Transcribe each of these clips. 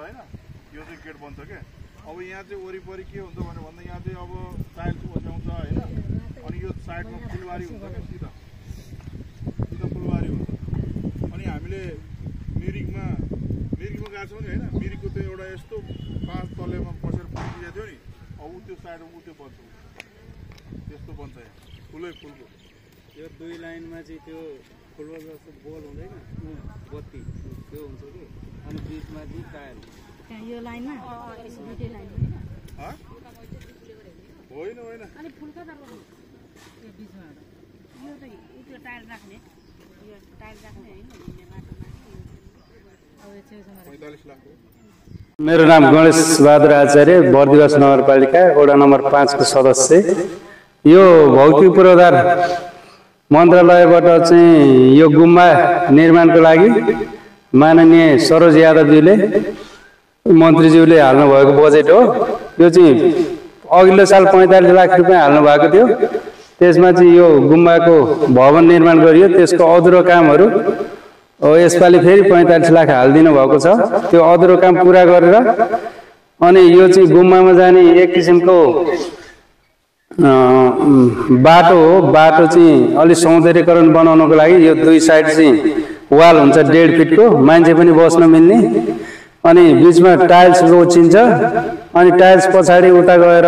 हैन यो चाहिँ गेट बन्छ के अब यहाँ चाहिँ वरिपरि के हुन्छ भने भन्दा यहाँ चाहिँ अब टाइल्स ओछ्याउँछ हैन अनि यो साइडमा फुलबारी हुन्छ के सिधा फुलबारी हुन्छ अनि हामीले मिरिकमा गएको छौँ नि हैन मिरिकको त्यो एउटा यस्तो 5 तलेमा बसेर पुगिदिएको थियो नि अब त्यो साइडमा त्यो बन्छ त्यस्तो बन्छ यहाँ फुलै फुलको यो दुई लाइनमा चाहिँ त्यो फुलको जस्तो बोल हुँदैन बत्ती त्यो हुन्छ कि अनि बीचमा चाहिँ टायल यो लाइनमा दुईटै लाइन होइन अनि फुलको त यो बीचमा यो चाहिँ त्यो टायल राख्ने यो टायल राख्ने हैन अब यो 45 लाख हो। मेरो नाम गणेश बहादुर आचार्य बर्दिवास नगरपालिका वडा नम्बर 5 को सदस्य। यो भौतिक पूर्वाधार मन्त्रालयबाट चाहिँ यो गुम्बा निर्माणको लागि माननीय सरोज यादवजीले मन्त्रीज्यूले हाल्नु भएको बजेट हो। यो चाहिँ अघिल्लो साल 45 लाख रुपैयाँ हाल्नु भएको थियो। त्यसमा चाहिँ यो गुम्बाको भवन निर्माण गरियो। त्यसको अधुरो कामहरू यसपालि फेरि 45 लाख हालिदिनु भएको छ। त्यो अधुरो काम पुरा गरेर अनि यो चाहिँ गुम्बामा जाने एक किसिमको बाटो हो। बाटो चाहिँ अलि सौन्दर्यकरण बनाउनको लागि यो दुई साइड चाहिँ वाल हुन्छ 1.5 फिटको, मान्छे पनि बस्न मिल्ने। अनि बीचमा टाइल्स ओछिन्छ अनि टाइल्स पछाडि उता गएर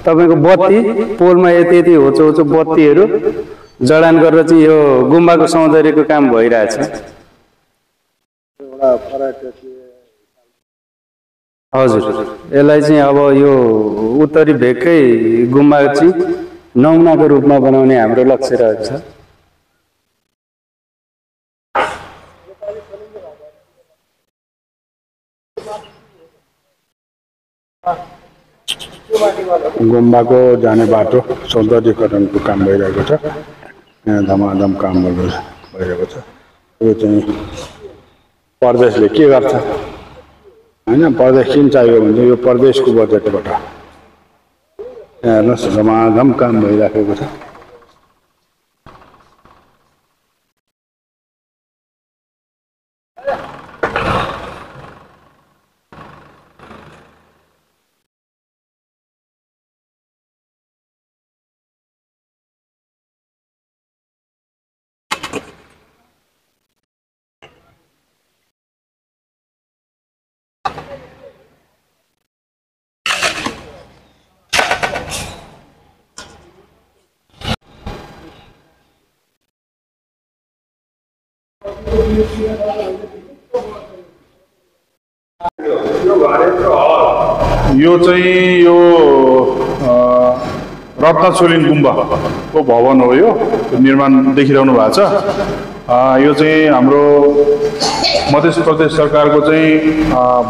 तपाईको बत्ती पोलमा यति होचो होचो बत्तीहरू जडान गरेर चाहिँ यो गुम्बाको सौन्दर्यको काम भइरहेछ। हजुर, यसलाई चाहिँ अब यो उत्तरी भेगकै गुम्बा चाहिँ नमुनाको रूपमा बनाउने हाम्रो लक्ष्य रहेको छ। गुम्बाको जाने बाटो सौन्दर्यीकरणको काम भइरहेको छ। यहाँ धमाधम कामहरू भइरहेको छ। यो चाहिँ प्रदेशले के गर्छ हैन, प्रदेश किन चाहियो भने यो प्रदेशको बजेटबाट हेर्नुहोस् धमाधम काम भइराखेको छ। यो चाहिँ यो रत्नचोलिन गुम्बाको भवन हो। यो निर्माण देखिरहनु भएको छ। यो चाहिँ हाम्रो मध्य प्रदेश सरकारको चाहिँ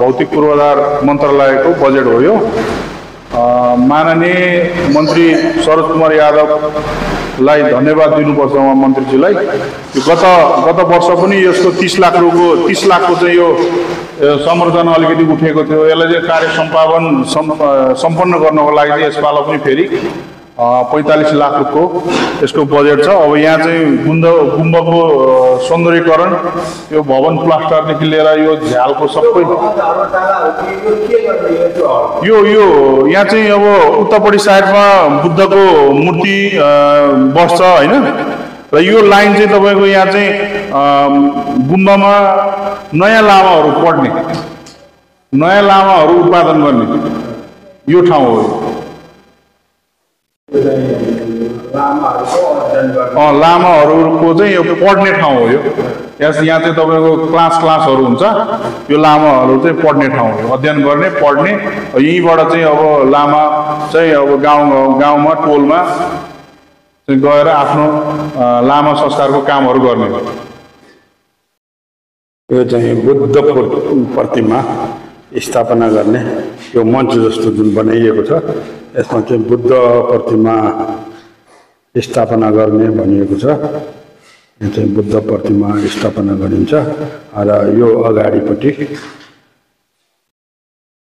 भौतिक पूर्वाधार मन्त्रालयको बजेट हो। यो माननीय मन्त्री सरोज कुमार यादवलाई धन्यवाद दिनुपर्छ उहाँ मन्त्रीज्यूलाई। यो गत वर्ष पनि यसको 30 लाखको चाहिँ यो संरचना अलिकति उठेको थियो। यसलाई चाहिँ कार्य सम्पन्न गर्नको लागि चाहिँ यसपाल पनि फेरि 45 लाख रुपैयाँको यसको बजेट छ। अब यहाँ चाहिँ गुम्बाको सौन्दर्यीकरण, यो भवन प्लास्टरदेखि लिएर यो झ्यालको सबै यो यहाँ चाहिँ अब उत्तरपट्टि साइडमा बुद्धको मूर्ति बस्छ हैन। र यो लाइन चाहिँ तपाईको यहाँ चाहिँ गुम्बामा नयाँ लामाहरू पढ्ने, नयाँ लामाहरू उत्पादन गर्ने यो ठाउँ हो। लामाहरूको चाहिँ यो पढ्ने ठाउँ हो। यो यहाँ चाहिँ तपाईको क्लासहरू हुन्छ। यो लामाहरू चाहिँ पढ्ने ठाउँ हो, अध्ययन गर्ने पढ्ने। यहीँबाट चाहिँ अब लामा चाहिँ अब गाउँमा टोलमा गएर आफ्नो लामा संस्कारको कामहरू गर्ने। यो चाहिँ बुद्ध प्रतिमा स्थापना गर्ने यो मञ्च जस्तो जुन बनाइएको छ, यसमा चाहिँ बुद्ध प्रतिमा स्थापना गर्ने भनिएको छ। यो चाहिँ बुद्ध प्रतिमा स्थापना गरिन्छ। र यो अगाडिपट्टि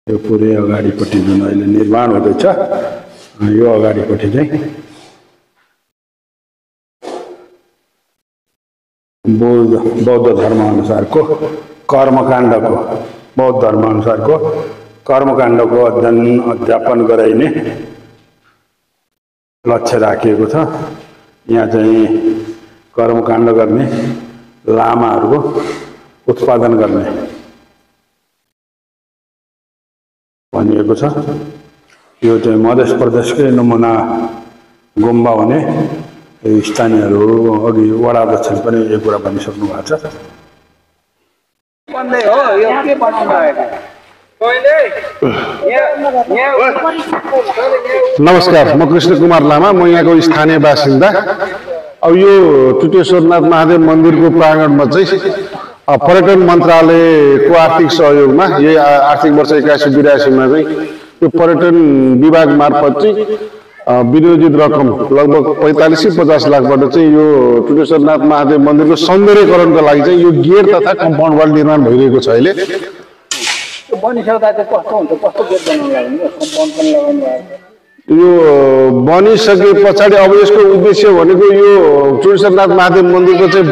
यो पुरै अगाडिपट्टि जुन अहिले निर्माण हुँदैछ, यो अगाडिपट्टि चाहिँ बौद्ध धर्म अनुसारको कर्मकाण्डको बौद्ध धर्मअनुसारको कर्मकाण्डको अध्ययन अध्यापन गराइने लक्ष्य राखिएको छ। यहाँ चाहिँ कर्मकाण्ड गर्ने लामाहरूको उत्पादन गर्ने भनिएको छ। यो चाहिँ मध्य प्रदेशकै नमुना गुम्बा हुने स्थानीयहरू अघि वडा अध्यक्षले पनि यो कुरा भनिसक्नु भएको छ। नमस्कार, म कृष्ण कुमार लामा, म यहाँको स्थानीय बासिन्दा। अब यो टुटेश्वरनाथ महादेव मन्दिरको प्राङ्गणमा चाहिँ पर्यटन मन्त्रालयको आर्थिक सहयोगमा यही आर्थिक वर्ष 81-82 चाहिँ यो पर्यटन विभाग मार्फत चाहिँ विनियोजित रकम लगभग 45-50 लाखबाट चाहिँ यो टुटेश्वरनाथ महादेव मन्दिरको सौन्दर्यकरणको लागि चाहिँ यो गेट तथा कम्पाउन्ड वाल निर्माण भइरहेको छ। अहिले यो बनिसके पछाडि अब यसको उद्देश्य भनेको यो टुटेश्वरनाथ महादेव मन्दिरको चाहिँ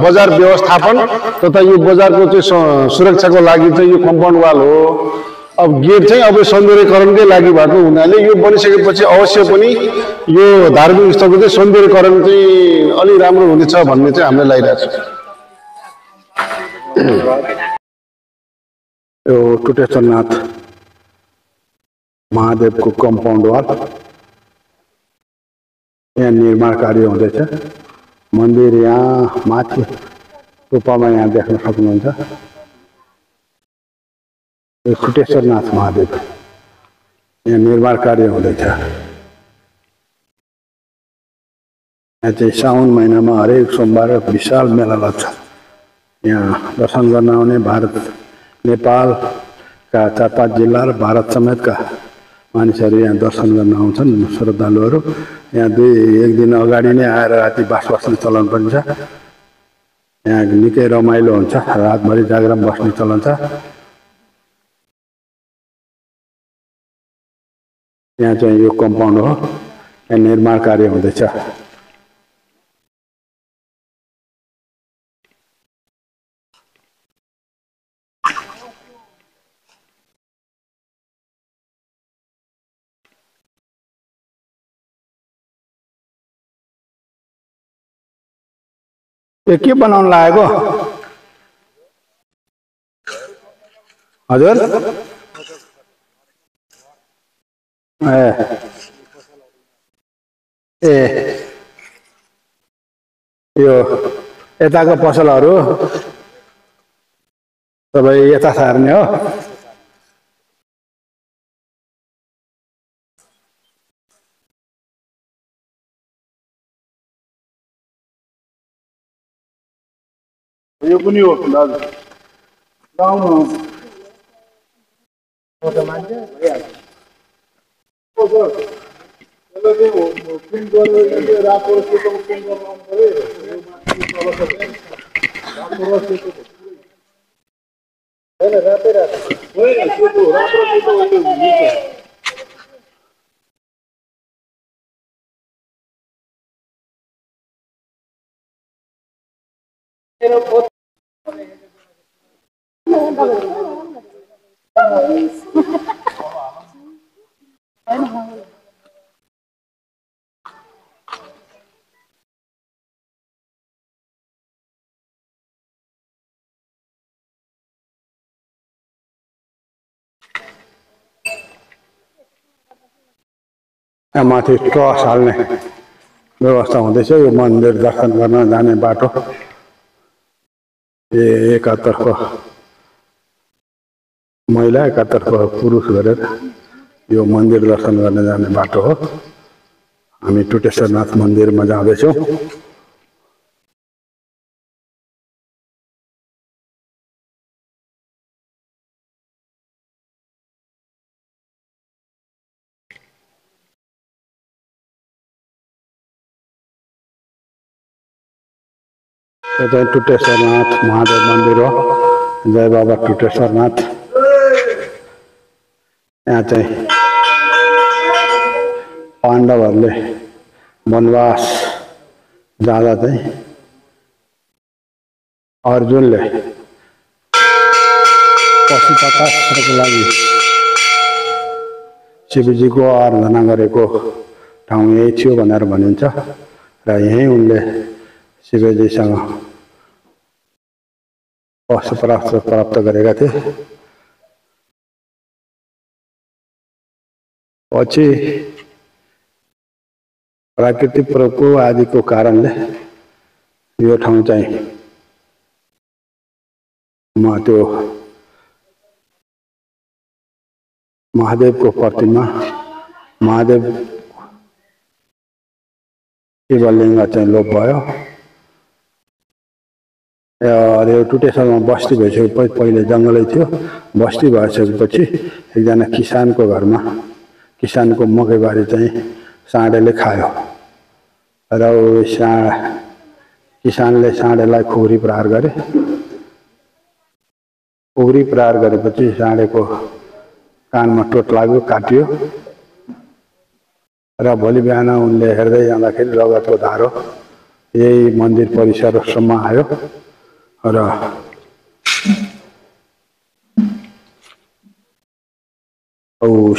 बजार व्यवस्थापन तथा यो बजारको चाहिँ सुरक्षाको लागि चाहिँ यो कम्पाउन्ड वाल हो। अब गेट चाहिँ अब सौन्दर्यकरणकै लागि भएको हुनाले यो बनिसकेपछि अवश्य पनि यो धार्मिक स्थलको चाहिँ सौन्दर्यकरण चाहिँ अलि राम्रो हुनेछ भन्ने चाहिँ हामीले लागिरहेको छ। यो टुटेश्वरनाथ महादेवको कम्पाउन्ड वाल यहाँ निर्माण कार्य हुँदैछ। मन्दिर यहाँ माथि रूपमा यहाँ देख्न सक्नुहुन्छ। यो टुटेश्वरनाथ महादेव यहाँ निर्माण कार्य हुँदैछ। यहाँ चाहिँ साउन महिनामा हरेक सोमबार विशाल मेला लाग्छ। यहाँ दर्शन गर्न आउने भारत नेपालका 4-5 जिल्ला र भारत समेतका मानिसहरू यहाँ दर्शन गर्न आउँछन्। श्रद्धालुहरू यहाँ 1 दिन अगाडि नै आएर राति बास बस्ने चलन पनि छ। यहाँ निकै रमाइलो हुन्छ, रातभरि जागरण बस्ने चलन छ। यहाँ चाहिँ यो कम्पाउन्ड हो, यहाँ निर्माण कार्य हुँदैछ। यो के बनाउन लागेको हजुर? ए यो यताको पसलहरू सबै यता सार्ने हो। यो पनि हो दाजु, लाउनु यहाँ माथि क्रस हाल्ने व्यवस्था हुँदैछ। यो मन्दिर दर्शन गर्न जाने बाटो एकातर्फ महिला एकातर्फ पुरुष गरेर यो मन्दिर दर्शन गर्न जाने बाटो हो। हामी टुटेश्वरनाथ मन्दिरमा जाँदैछौँ। यो चाहिँ टुटेश्वरनाथ महादेव मन्दिर हो। जय बाबा टुटेश्वरनाथ। यहाँ चाहिँ पाण्डवहरूले वनवास जाँदा चाहिँ अर्जुनले वर्षको लागि शिवजीको आराधना गरेको ठाउँ यही थियो भनेर भनिन्छ र यही उनले शिवजीसँग प्राप्त गरेका थिए। पछि प्राकृतिक प्रकोप आदिको कारणले यो ठाउँ चाहिँ त्यो महादेवको प्रतिमा महादेव शिवलिङ्ग चाहिँ लोप भयो। यो टुटेश्वरमा बस्ती भइसकेपछि पहिले जङ्गलै थियो। बस्ती भइसकेपछि एकजना किसानको घरमा किसानको मकैबारी चाहिँ साँडेले खायो र किसानले साँडेलाई खुकुरी प्रहार गरे। खुकुरी प्रहार गरेपछि साँडेको कानमा टोट लाग्यो, काटियो र भोलि बिहान उनले हेर्दै जाँदाखेरि रगतको धारो यही मन्दिर परिसरसम्म आयो र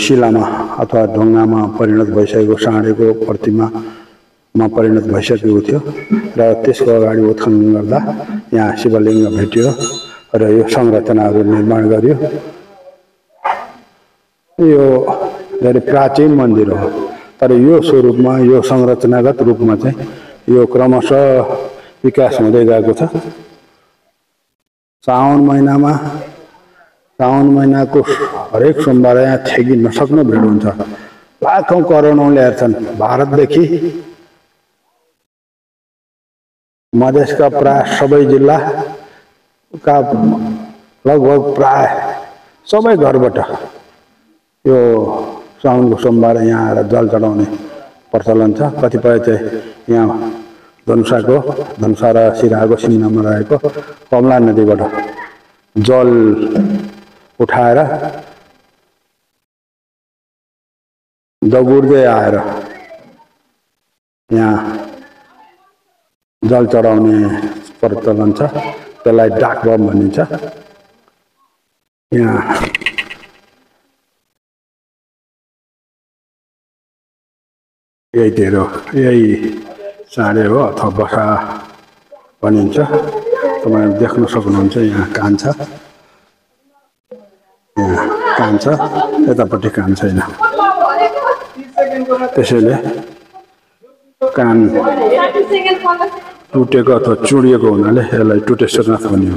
शिलामा अथवा ढुङ्गामा परिणत भइसकेको साँडेको प्रतिमामा परिणत भइसकेको थियो र त्यसको अगाडि उत्खनन गर्दा यहाँ शिवलिङ्ग भेटियो र यो संरचनाहरू निर्माण गरियो। यो धेरै प्राचीन मन्दिर हो, तर यो स्वरूपमा यो संरचनागत रूपमा चाहिँ यो क्रमशः विकास हुँदै गएको छ। साउन महिनाको हरेक सोमबार यहाँ ठेगी नसक्ने भिड हुन्छ। लाखौं करोडौँले हेर्छन्। भारतदेखि मधेसका प्राय सबै जिल्लाका लगभग प्राय सबै घरबाट यो साउनको सोमबार यहाँ आएर जल चढाउने प्रचलन छ। कतिपय चाहिँ यहाँ धनुषा र सिराहाको सिमनामा रहेको कमला नदीबाट जल उठाएर दगुर्दै आएर यहाँ जल चढाउने प्रचलन छ। त्यसलाई डाकबम भनिन्छ। यहाँ यही तेरो यही साँडे हो अथवा बसा भनिन्छ। तपाईँ देख्न सक्नुहुन्छ यहाँ कान छ, यहाँ कान छ, यतापट्टि कान छैन। त्यसैले कान टुटेको अथवा चुडिएको हुनाले यसलाई टुटेश्वरनाथ भनियो।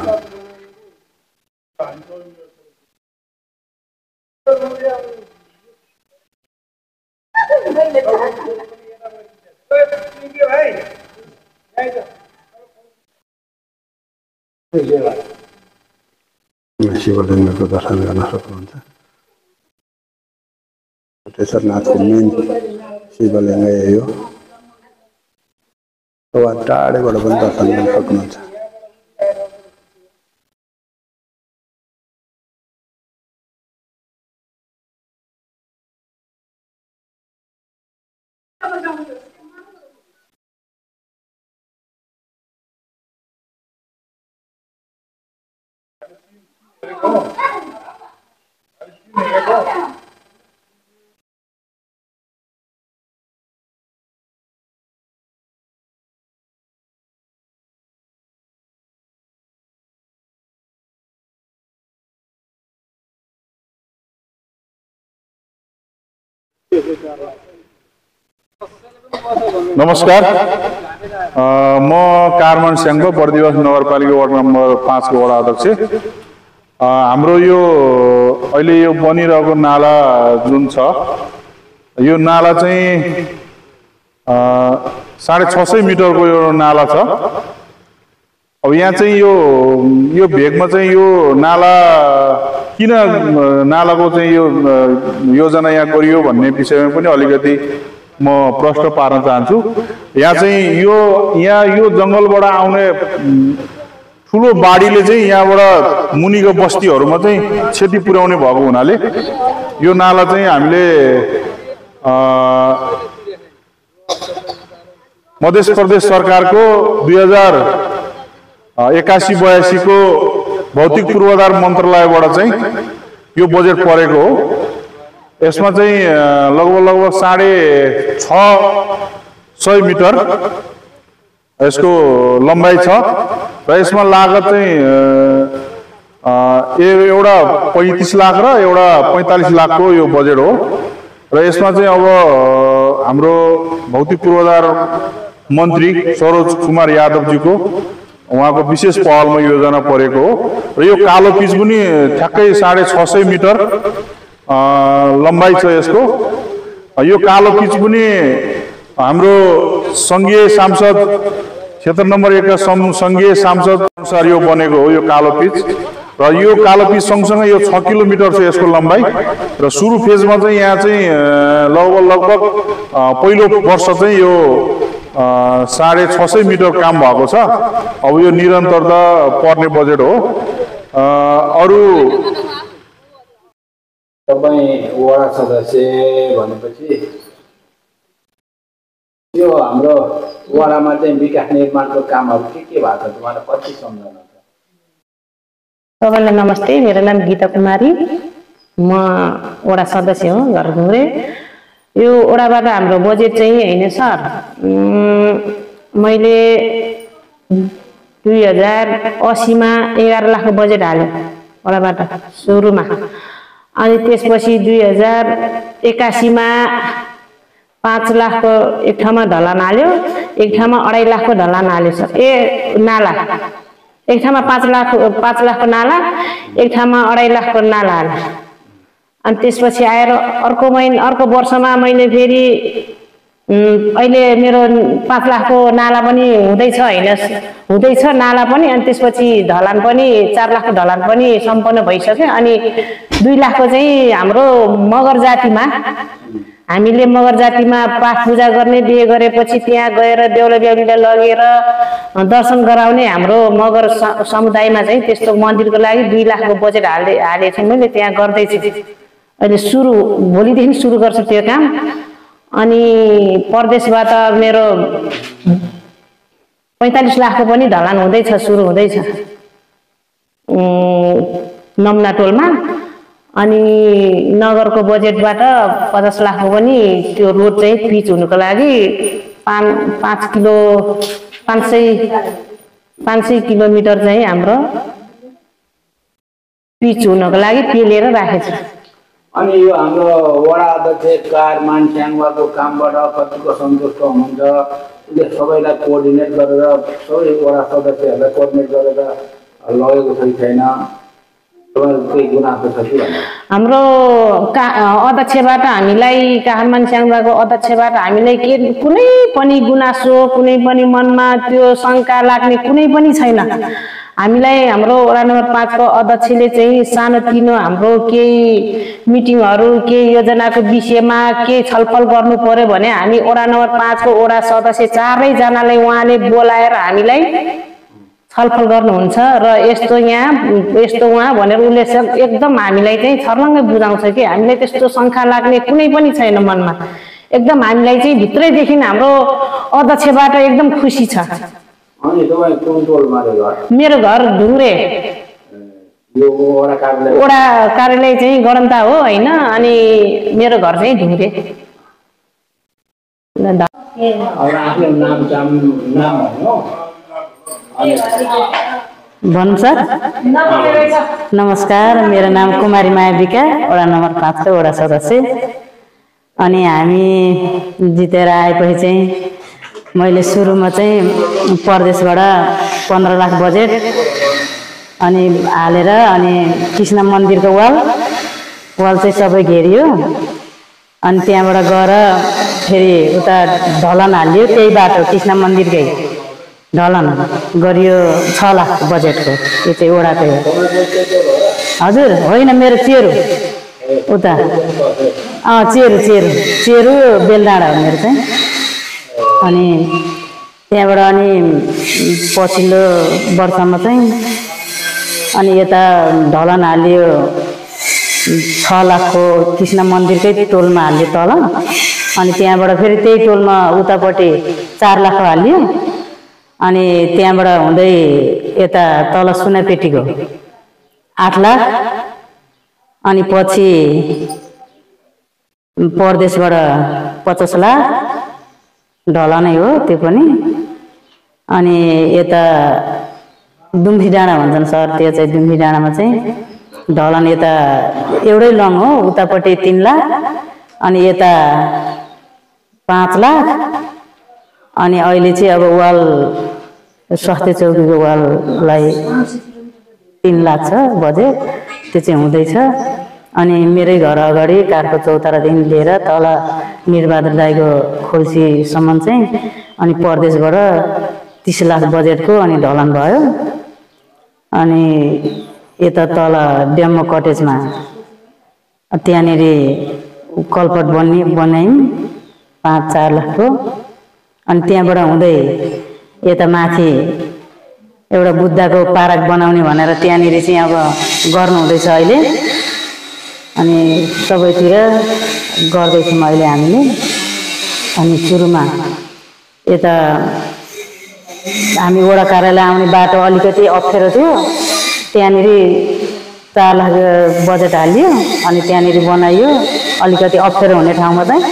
शिवलिङ्गको दर्शन गर्न सक्नुहुन्छ। टुटेश्वरनाथको मेन शिवलिङ्ग यही हो। टाढेबाट पनि दर्शन गर्न सक्नुहुन्छ। नमस्कार, म कारमन स्याङ्गो बर्दिवास नगरपालिका वार्ड नम्बर 5 को वडा अध्यक्ष। हाम्रो यो अहिले यो बनिरहेको नाला जुन छ, यो नाला चाहिँ 650 मिटरको यो नाला छ। अब यहाँ चाहिँ यो भेगमा चाहिँ यो नाला किन नालाको चाहिँ यो योजना यहाँ गरियो भन्ने विषयमा पनि अलिकति म प्रश्न पार्न चाहन्छु। यहाँ चाहिँ यो जङ्गलबाट आउने ठुलो बाढीले चाहिँ यहाँबाट मुनिको बस्तीहरूमा चाहिँ क्षति पुर्याउने भएको हुनाले यो नाला चाहिँ हामीले मध्य प्रदेश सरकारको 2081-82 को भौतिक पूर्वाधार मन्त्रालयबाट चाहिँ यो बजेट परेको हो। यसमा चाहिँ लगभग 650 मिटर यसको लम्बाइ छ र यसमा लागत चाहिँ एउटा 35 लाख र एउटा 45 लाखको यो बजेट हो र यसमा चाहिँ अब हाम्रो भौतिक पूर्वाधार मन्त्री सरोज कुमार यादवजीको उहाँको विशेष पहलमा योजना परेको हो र यो कालो पिच पनि ठ्याक्कै 650 मिटर लम्बाइ छ यसको। यो कालो पिच पनि हाम्रो संघीय सांसद क्षेत्र नम्बर 1 का संघीय सांसद अनुसार यो बनेको हो यो कालो पिच र यो कालो पिच सँगसँगै यो 6 किलोमिटर छ यसको लम्बाइ र सुरु फेजमा चाहिँ यहाँ चाहिँ लगभग पहिलो वर्ष चाहिँ यो 650 मिटर काम भएको छ। अब यो निरन्तरता पर्ने बजेट हो। अरु तपाईँ वडा सदस्य भनेपछि यो हाम्रो वडामा चाहिँ विकास निर्माणको कामहरू के भएको छ तपाईँलाई कति सम्झना छ? सबैलाई नमस्ते, मेरो नाम गीता कुमारी, म वडा सदस्य हो घर घुम्रे। यो वडाबाट हाम्रो बजेट चाहिँ हैन सर, मैले 2080 मा 11 लाखको बजेट हाल्यो वडाबाट सुरुमा, अनि त्यसपछि 2081 मा 5 लाखको एक ठाउँमा ढलान हाल्यो, एक ठाउँमा 2.5 लाखको ढलान हाल्यो सर। नाला एक ठाउँमा 5 लाखको नाला, एक ठाउँमा 2.5 लाखको नाला हाल्यो। अनि त्यसपछि आएर अर्को वर्षमा मैले फेरि अहिले मेरो 5 लाखको नाला पनि हुँदैछ नाला पनि, अनि त्यसपछि ढलान पनि 4 लाखको ढलान पनि सम्पन्न भइसक्यो। अनि 2 लाखको चाहिँ हाम्रो मगर जातिमा हामीले मगर जातिमा पाठ पूजा गर्ने, बिहे गरेपछि त्यहाँ गएर देउला बेहुलीलाई लगेर दर्शन गराउने हाम्रो मगर समुदायमा चाहिँ त्यस्तो मन्दिरको लागि 2 लाखको बजेट हालेको छु मैले, त्यहाँ गर्दैछु। अहिले भोलिदेखि सुरु गर्छु त्यो काम। अनि प्रदेशबाट मेरो 45 लाखको पनि ढलान सुरु हुँदैछ नम्ना टोलमा। अनि नगरको बजेटबाट 50 लाखको पनि त्यो रोड चाहिँ पिच हुनुको लागि 500 किलोमिटर चाहिँ हाम्रो पिच हुनको लागि पेलेर राखेको छ। अनि यो हाम्रो वडा अध्यक्ष कार मानस्याङवाको कामबाट कतिको सन्तुष्ट हुनुहुन्छ? उसले सबैलाई कोअर्डिनेट गरेर सबै वडा सदस्यहरूलाई कोअर्डिनेट गरेर लगेको छ कि छैन? हाम्रो अध्यक्षबाट हामीलाई काठमाडौँ स्याङ्जाको अध्यक्षबाट हामीलाई कुनै पनि गुनासो, कुनै पनि मनमा त्यो शङ्का लाग्ने कुनै पनि छैन। हामीलाई हाम्रो वडा नम्बर 5 को अध्यक्षले चाहिँ सानोतिनो हाम्रो केही मिटिङहरू, केही योजनाको विषयमा केही छलफल गर्नु पर्यो भने हामी वडा नम्बर 5 को वडा सदस्य 4 जनालाई उहाँले बोलाएर हामीलाई छलफल गर्नुहुन्छ र यस्तो उहाँ भनेर उसले एकदम हामीलाई चाहिँ छर्लङ्गै बुझाउँछ कि हामीलाई त्यस्तो शङ्का लाग्ने कुनै पनि छैन मनमा। एकदम हामीलाई चाहिँ भित्रैदेखि हाम्रो अध्यक्षबाट एकदम खुसी छ। मेरो घर ढुङ्ग्रे, वडा कार्यालय चाहिँ गडन्ता हो हैन, अनि मेरो घर चाहिँ ढुङ्ग्रे। भन्नु सर? नमस्कार, मेरो नाम कुमारी मायाविका, वडा नम्बर 5 को वडा सदस्य। अनि हामी जितेर आएपछि चाहिँ मैले सुरुमा चाहिँ प्रदेशबाट 15 लाख बजेट अनि हालेर अनि कृष्ण मन्दिरको वाल चाहिँ सबै घेरियो। अनि त्यहाँबाट गएर फेरि उता ढलान हालियो, त्यही बाटो कृष्ण मन्दिरकै ढलान गरियो 6 लाख बजेटको। यो चाहिँ वडाकै हो। हजुर होइन, मेरो चेरो उता चेरो बेलडाँडा हो मेरो चाहिँ। अनि त्यहाँबाट अनि पछिल्लो वर्षमा चाहिँ अनि यता ढलान हालियो 6 लाखको कृष्ण मन्दिरकै टोलमा हालियो तल। अनि त्यहाँबाट फेरि त्यही टोलमा उतापट्टि 4 लाख हालियो। अनि त्यहाँबाट हुँदै यता तल सुनापेटीको 8 लाख अनि पछि परदेशबाट 50 लाख ढला नै हो त्यो पनि अनि यता दुम्फी डाँडा भन्छन् सर त्यो चाहिँ दुम्फी डाँडामा चाहिँ ढलान यता एउटै लङ हो उतापट्टि 3 लाख अनि यता 5 लाख अनि अहिले चाहिँ अब वाल स्वास्थ्य चौकीको वाललाई 3 लाख छ बजेट त्यो चाहिँ हुँदैछ अनि मेरै घर अगाडि काठको चौतारादेखि लिएर तल निरबहादुर दाइको खोल्सीसम्म चाहिँ अनि परदेशबाट 30 लाख बजेटको अनि ढलान भयो अनि यता तल ड्याममा कटेजमा त्यहाँनिर कलपट बनायौँ 5-4 लाखको अनि त्यहाँबाट हुँदै यता माथि एउटा बुद्धको पार्क बनाउने भनेर त्यहाँनिर चाहिँ अब गर्नु हुँदैछ अहिले अनि सबैतिर गर्दैछौँ अहिले हामीले अनि सुरुमा यता हामी वडा कार्यालय आउने बाटो अलिकति अप्ठ्यारो थियो त्यहाँनिर 4 लाख बजेट हालियो अनि त्यहाँनिर बनाइयो अलिकति अप्ठ्यारो हुने ठाउँमा चाहिँ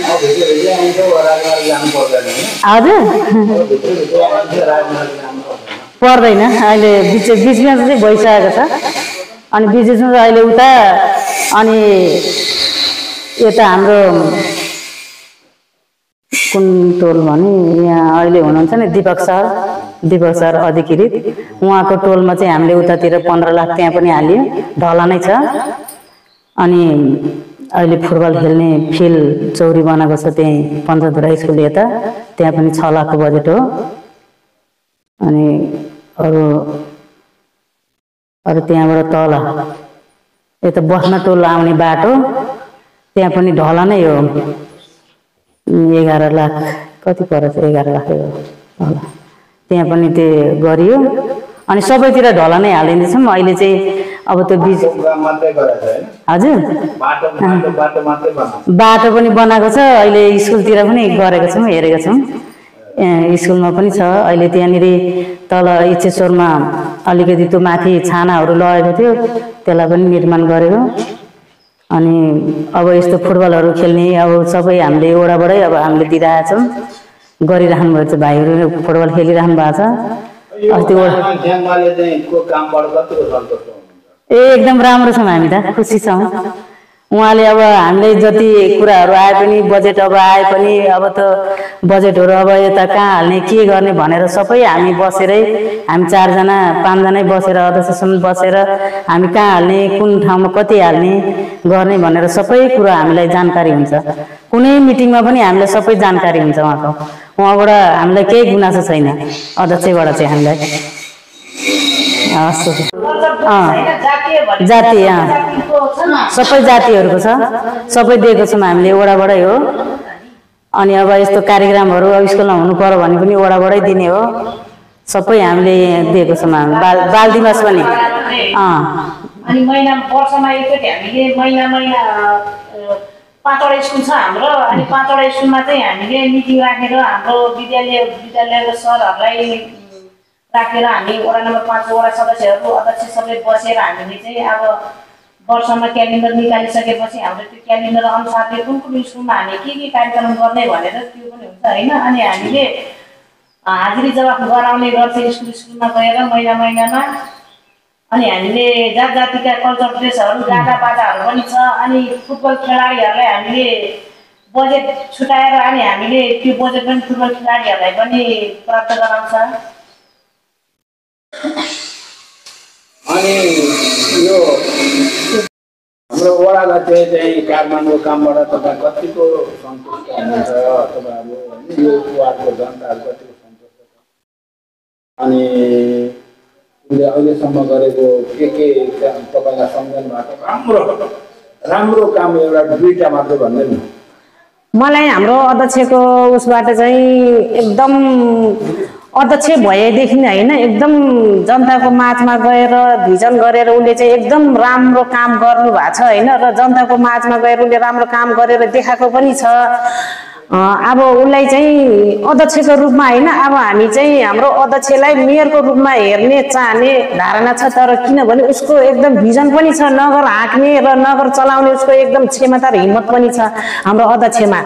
हजुर पर्दैन अहिले बिचमा चाहिँ भइसकेको छ अनि बिचमा अहिले उता अनि यता हाम्रो कुन टोल भने यहाँ अहिले हुनुहुन्छ नि दीपक सर अधिकृत उहाँको टोलमा चाहिँ हामीले उतातिर 15 लाख त्यहाँ पनि हालियो ढला नै छ अनि अहिले फुटबल खेल्ने फिल्ड चौरी बनाएको छ त्यही पञ्चधुरा स्कुल यता त्यहाँ पनि 6 लाखको बजेट हो अनि अरू त्यहाँबाट तल यता बस्न टोल आउने बाटो त्यहाँ पनि ढला नै हो 11 लाख कति परेछ 11 लाख हो होला त्यहाँ पनि त्यो गरियो अनि सबैतिर ढला नै हालिदिँदैछौँ अहिले चाहिँ अब त्यो बीज हजुर बाटो पनि बनाएको छ अहिले स्कुलतिर पनि गरेको छौँ हेरेको छौँ स्कुलमा पनि छ अहिले त्यहाँनिर तल इच्छेश्वरमा अलिकति त्यो माथि छानाहरू लगेको थियो त्यसलाई पनि निर्माण गरेको अनि अब यस्तो फुटबलहरू खेल्ने अब सबै हामीले वडाबाटै अब हामीले दिइरहेका छौँ गरिराख्नु भएको छ भाइहरू फुटबल खेलिराख्नु भएको छ अस्ति एकदम राम्रो छौँ हामी त खुसी छौँ उहाँले अब हामीले जति कुराहरू आए पनि बजेट अब आए पनि अब त बजेटहरू अब यता कहाँ हाल्ने के गर्ने भनेर सबै हामी बसेरै हामी 4 जना 5 जनै बसेर अध्यक्षसम्म बसेर हामी कहाँ हाल्ने कुन ठाउँमा कति हाल्ने गर्ने भनेर सबै कुरा हामीलाई जानकारी हुन्छ कुनै मिटिङमा पनि हामीलाई सबै जानकारी हुन्छ उहाँबाट हामीलाई केही गुनासो छैन अध्यक्षबाट चाहिँ हामीलाई जाति सबै जातिहरूको छ सबै दिएको छौँ हामीले वडाबाटै हो अनि अब यस्तो कार्यक्रमहरू अब स्कुलमा हुनु पर्यो भने पनि वडाबाटै दिने हो सबै हामीले दिएको छौँ बाल दिवस पनि अनि महिना वर्षमा एकचोटि हामीले महिना 5वटा स्कुल छ हाम्रो अनि 5वटा स्कुलमा चाहिँ हामीले मिटिङ राखेर हाम्रो विद्यालयको सरहरूलाई राखेर हामी वडा नम्बर 5 को वडा सदस्यहरू अध्यक्ष सबै बसेर हामीले चाहिँ अब वर्षमा क्यालेन्डर निकालिसकेपछि हाम्रो त्यो क्यालेन्डर अनुसारले कुन स्कुलमा हामी के कार्यक्रम गर्ने भनेर त्यो पनि हुन्छ होइन अनि हामीले हाजिरी जवाफ गराउने गर्छ स्कुलमा गएर महिनामा अनि हामीले जात जातिका कल्चर ड्रेसहरू गाडा बाजाहरू पनि छ अनि फुटबल खेलाडीहरूलाई हामीले बजेट छुटाएर अनि हामीले त्यो बजेट पनि फुटबल खेलाडीहरूलाई पनि प्राप्त गराउँछ अनि यो हाम्रो वडा अध्यक्ष चाहिँ काठमाडौँ कामबाट तपाईँ कतिको सन्तुष्ट हुनुहुन्छ तपाईँहरू यो वार्डको जनताहरू कतिको सन्तुष्ट छ अनि उसले अहिलेसम्म गरेको के तपाईँलाई सम्झनु भएको राम्रो काम एउटा 2टा मात्रै भन्दै न मलाई हाम्रो अध्यक्षको उसबाट चाहिँ एकदम अध्यक्ष भएदेखि होइन एकदम जनताको माझमा गएर भिजन गरेर उसले चाहिँ एकदम राम्रो काम गर्नु भएको छ होइन र जनताको माझमा गएर उसले राम्रो काम गरेर देखाएको पनि छ अब उसलाई चाहिँ अध्यक्षको रूपमा होइन, अब हामी चाहिँ हाम्रो अध्यक्षलाई मेयरको रूपमा हेर्ने चाहने धारणा छ। तर किनभने उसको एकदम भिजन पनि छ, नगर हाँक्ने र नगर चलाउने उसको एकदम क्षमता र हिम्मत पनि छ हाम्रो अध्यक्षमा।